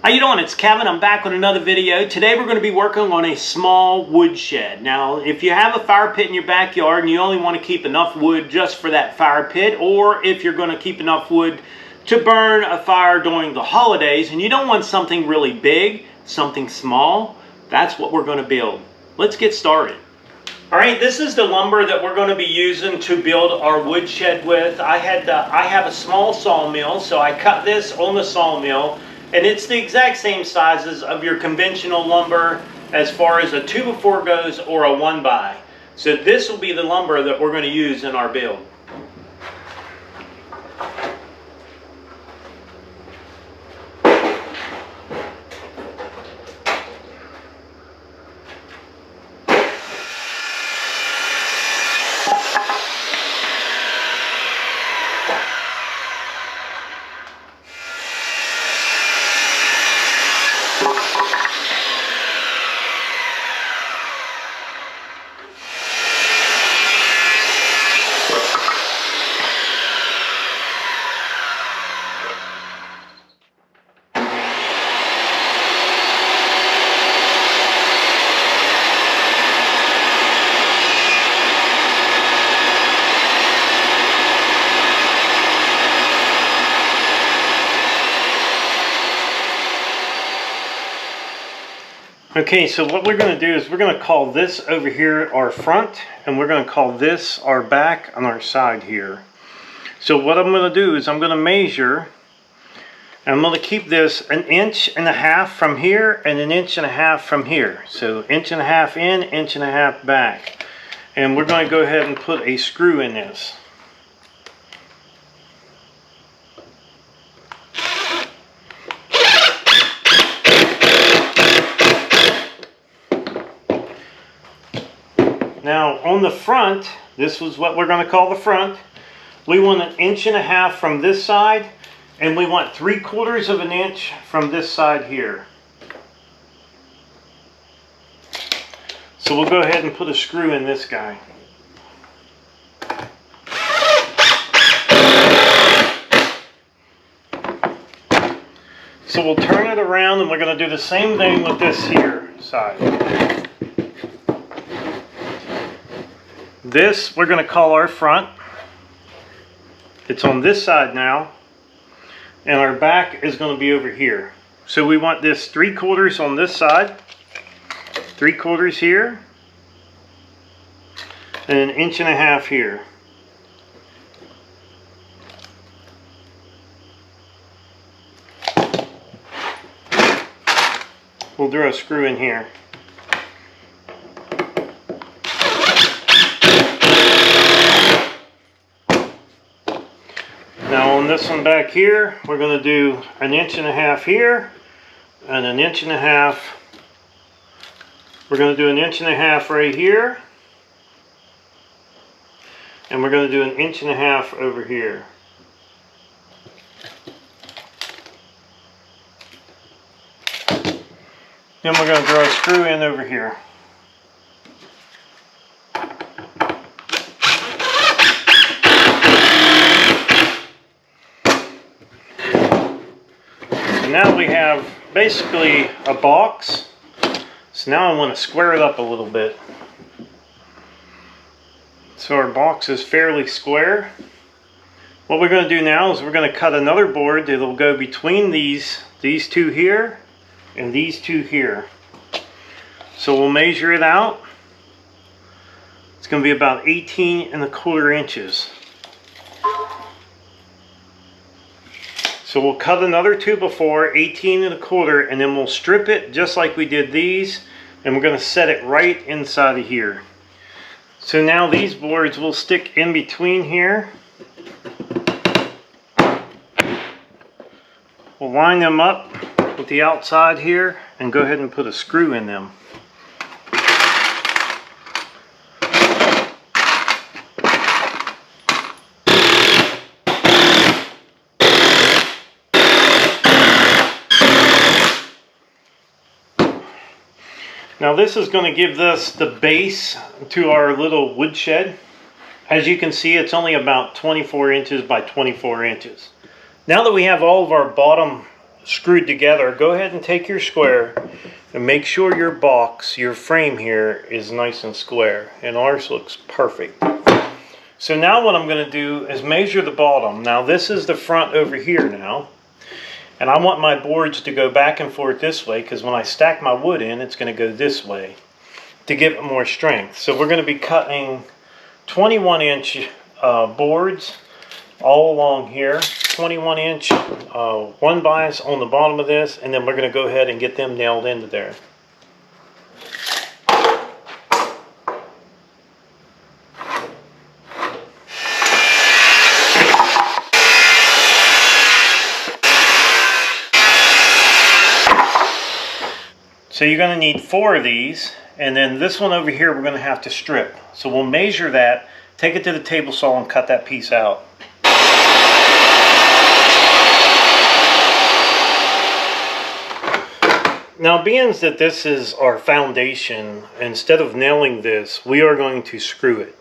How you doing? It's Kevin. I'm back with another video. Today we're going to be working on a small wood shed. Now, if you have a fire pit in your backyard and you only want to keep enough wood just for that fire pit, or if you're going to keep enough wood to burn a fire during the holidays and you don't want something really big, something small, that's what we're going to build. Let's get started. All right, this is the lumber that we're going to be using to build our wood shed with. I have a small sawmill, so I cut this on the sawmill. And it's the exact same sizes of your conventional lumber as far as a 2x4 goes or a 1x. So this will be the lumber that we're going to use in our build. Okay, so what we're going to do is we're going to call this over here our front, and we're going to call this our back on our side here. So what I'm going to do is I'm going to measure, and I'm going to keep this 1.5 inches from here and 1.5 inches from here. So 1.5 inches in, 1.5 inches back. And we're going to go ahead and put a screw in this. Now on the front, this was what we're going to call the front. We want 1.5 inches from this side, and we want 3/4 inch from this side here. So we'll go ahead and put a screw in this guy. So we'll turn it around, and we're going to do the same thing with this here side. This we're going to call our front. It's on this side now, and our back is going to be over here. So we want this 3/4 on this side, 3/4 here, and 1.5 inches here. We'll drill a screw in here. Now on this one back here, we're going to do 1.5 inches here and 1.5 inches. We're going to do 1.5 inches right here, and we're going to do 1.5 inches over here. Then we're going to draw a screw in over here. Now we have basically a box. So now I want to square it up a little bit. So our box is fairly square. What we're going to do now is we're going to cut another board that'll go between these two here and these two here. So we'll measure it out. It's going to be about 18.25 inches. So we'll cut another 2x4, 18.25, and then we'll strip it just like we did these, and we're going to set it right inside of here. So now these boards will stick in between here. We'll line them up with the outside here and go ahead and put a screw in them. Now this is going to give us the base to our little wood shed. As you can see, it's only about 24 inches by 24 inches. Now that we have all of our bottom screwed together, go ahead and take your square and make sure your box, your frame here, is nice and square. And ours looks perfect. So now what I'm going to do is measure the bottom. Now this is the front over here now. And I want my boards to go back and forth this way, because when I stack my wood in, it's going to go this way to give it more strength. So we're going to be cutting 21-inch boards all along here. 21-inch, one bias on the bottom of this, and then we're going to go ahead and get them nailed into there. So you're going to need 4 of these, and then this one over here we're going to have to strip. So we'll measure that, take it to the table saw and cut that piece out. Now, being that this is our foundation, instead of nailing this, we are going to screw it.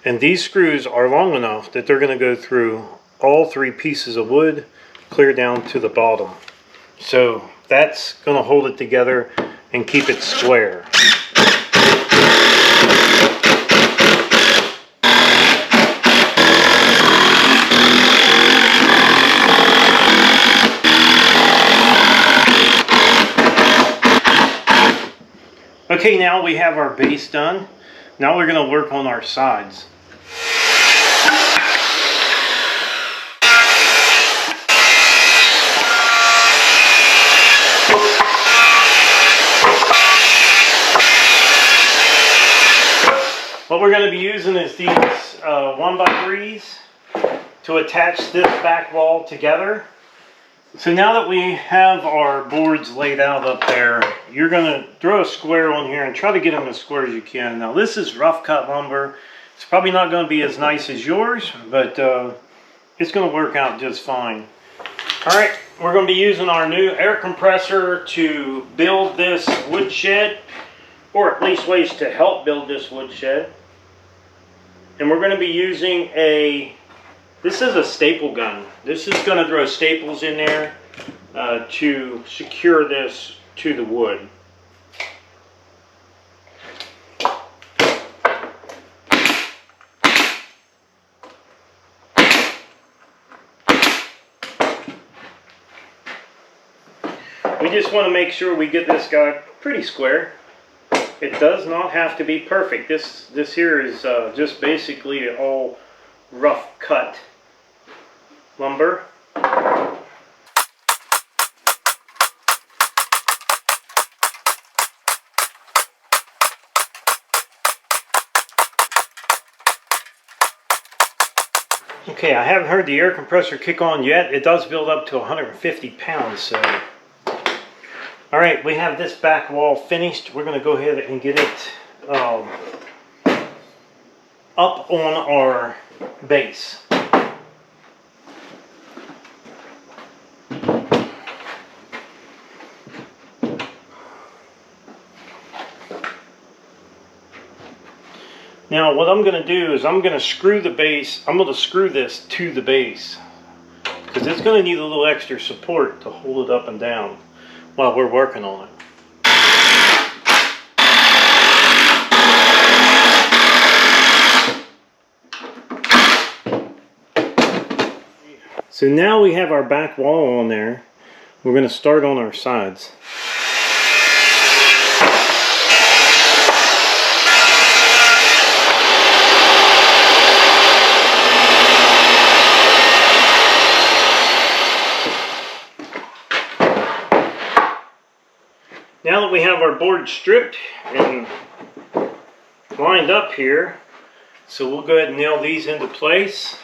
And these screws are long enough that they're going to go through all 3 pieces of wood, clear down to the bottom. So that's going to hold it together and keep it square. Okay, now we have our base done. Now we're going to work on our sides. What we're going to be using is these 1x3s to attach this back wall together. So now that we have our boards laid out up there, you're going to throw a square on here and try to get them as square as you can. Now this is rough cut lumber. It's probably not going to be as nice as yours, but it's going to work out just fine. Alright, we're going to be using our new air compressor to build this wood shed, or at least ways to help build this wood shed. And we're going to be using this is a staple gun. This is going to throw staples in there to secure this to the wood. We just want to make sure we get this guy pretty square. It does not have to be perfect. This here is just basically all rough cut lumber. Okay, I haven't heard the air compressor kick on yet. It does build up to 150 pounds, so. Alright, we have this back wall finished. We're going to go ahead and get it up on our base. Now what I'm going to do is I'm going to screw the base, I'm going to screw this to the base, because it's going to need a little extra support to hold it up and down while we're working on it. So now we have our back wall on there. We're going to start on our sides. Now that we have our board stripped and lined up here, so we'll go ahead and nail these into place.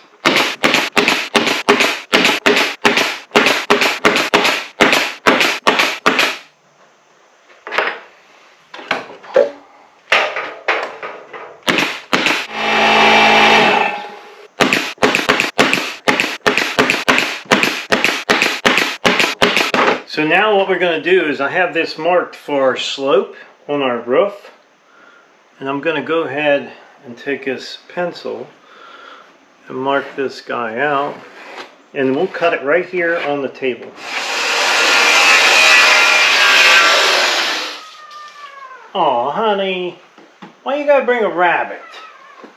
So now what we're going to do is I have this marked for our slope on our roof, and I'm going to go ahead and take this pencil and mark this guy out, and we'll cut it right here on the table. Oh, honey, why you gotta bring a rabbit?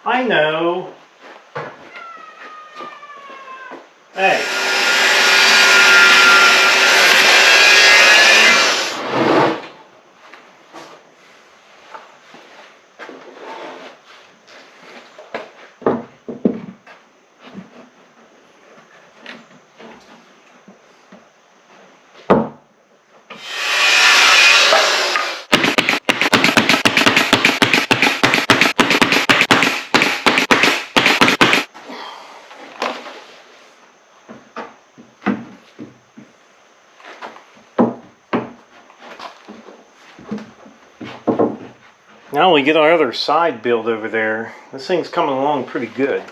I know. Hey. Now we get our other side build over there. This thing's coming along pretty good.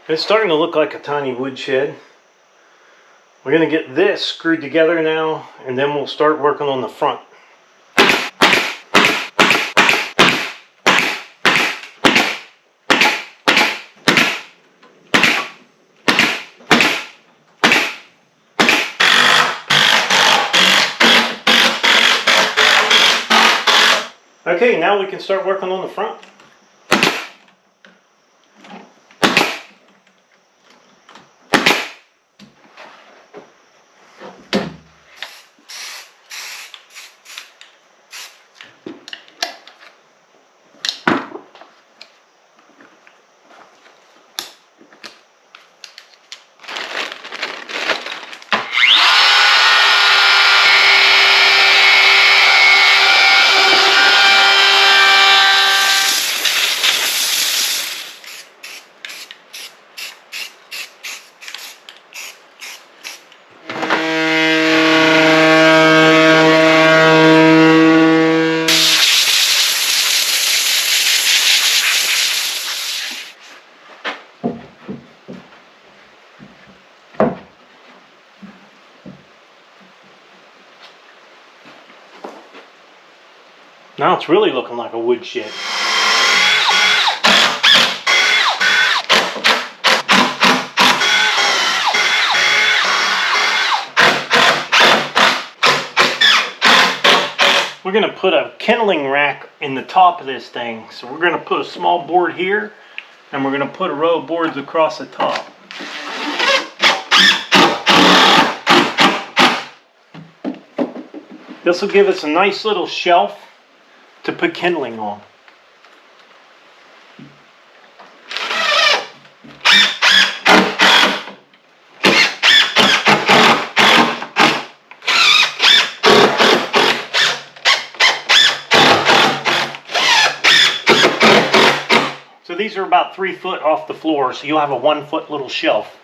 It's starting to look like a tiny woodshed. We're going to get this screwed together now, and then we'll start working on the front. Okay, now we can start working on the front. Now it's really looking like a woodshed. We're going to put a kindling rack in the top of this thing. So we're going to put a small board here, and we're going to put a row of boards across the top. This will give us a nice little shelf to put kindling on. So these are about 3 foot off the floor, so you'll have a 1 foot little shelf.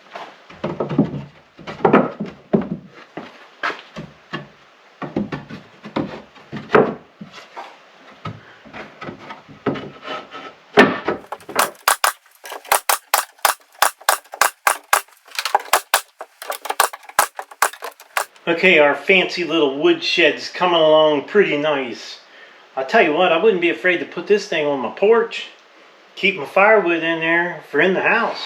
Okay, our fancy little woodshed's coming along pretty nice. I'll tell you what, I wouldn't be afraid to put this thing on my porch. Keep my firewood in there for in the house.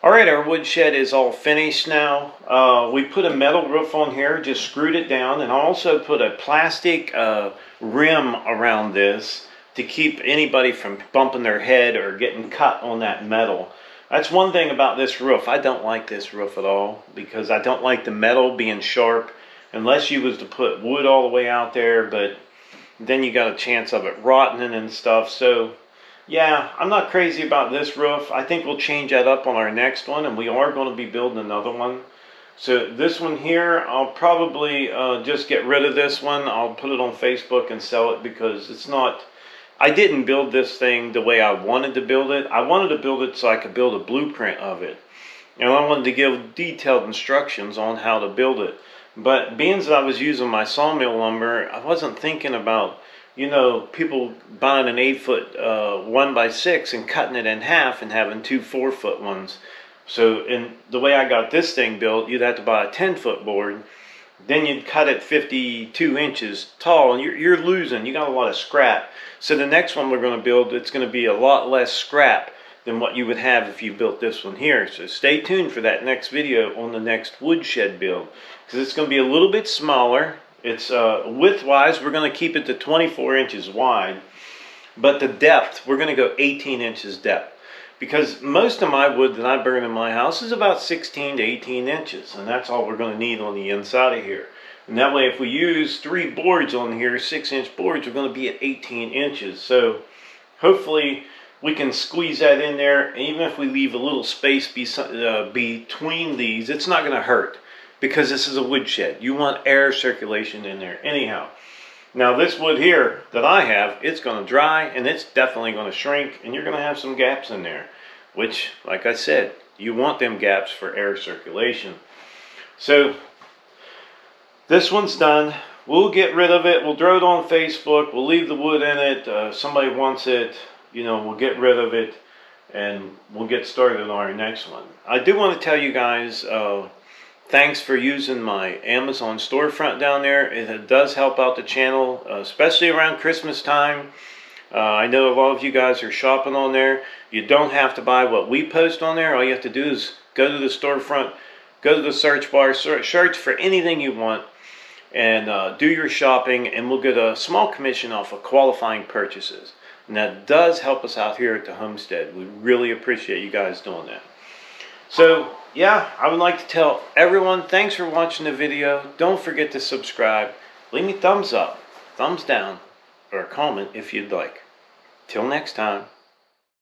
Alright, our woodshed is all finished now. We put a metal roof on here, just screwed it down, and I also put a plastic rim around this to keep anybody from bumping their head or getting cut on that metal. That's one thing about this roof. I don't like this roof at all because I don't like the metal being sharp unless you was to put wood all the way out there, but then you got a chance of it rotting and stuff. So yeah, I'm not crazy about this roof. I think we'll change that up on our next one, and we are going to be building another one. So this one here, I'll probably just get rid of this one. I'll put it on Facebook and sell it because it's not... I didn't build this thing the way I wanted to build it. I wanted to build it so I could build a blueprint of it. And I wanted to give detailed instructions on how to build it. But being that I was using my sawmill lumber, I wasn't thinking about, you know, people buying an 8-foot 1x6 and cutting it in half and having 2 4-foot ones. So in the way I got this thing built, you'd have to buy a 10-foot board. Then you'd cut it 52 inches tall, and you're losing. You got a lot of scrap. So the next one we're going to build, it's going to be a lot less scrap than what you would have if you built this one here. So stay tuned for that next video on the next woodshed build, because it's going to be a little bit smaller. It's width-wise, we're going to keep it to 24 inches wide, but the depth, we're going to go 18 inches depth. Because most of my wood that I burn in my house is about 16 to 18 inches, and that's all we're going to need on the inside of here. And that way, if we use 3 boards on here, 6-inch boards, we're going to be at 18 inches. So hopefully we can squeeze that in there, and even if we leave a little space between these, it's not going to hurt, because this is a woodshed. You want air circulation in there anyhow. Now this wood here that I have, it's going to dry, and it's definitely going to shrink, and you're going to have some gaps in there, which, like I said, you want them gaps for air circulation. So this one's done. We'll get rid of it. We'll throw it on Facebook. We'll leave the wood in it. Somebody wants it, you know, we'll get rid of it, and we'll get started on our next one. I do want to tell you guys, thanks for using my Amazon storefront down there. It does help out the channel, especially around Christmas time. I know a lot of you guys are shopping on there. You don't have to buy what we post on there. All you have to do is go to the storefront, go to the search bar, search for anything you want, and do your shopping, and we'll get a small commission off of qualifying purchases. And that does help us out here at the Homestead. We really appreciate you guys doing that. So yeah, I would like to tell everyone, thanks for watching the video. Don't forget to subscribe. Leave me thumbs up, thumbs down, or a comment if you'd like. Till next time.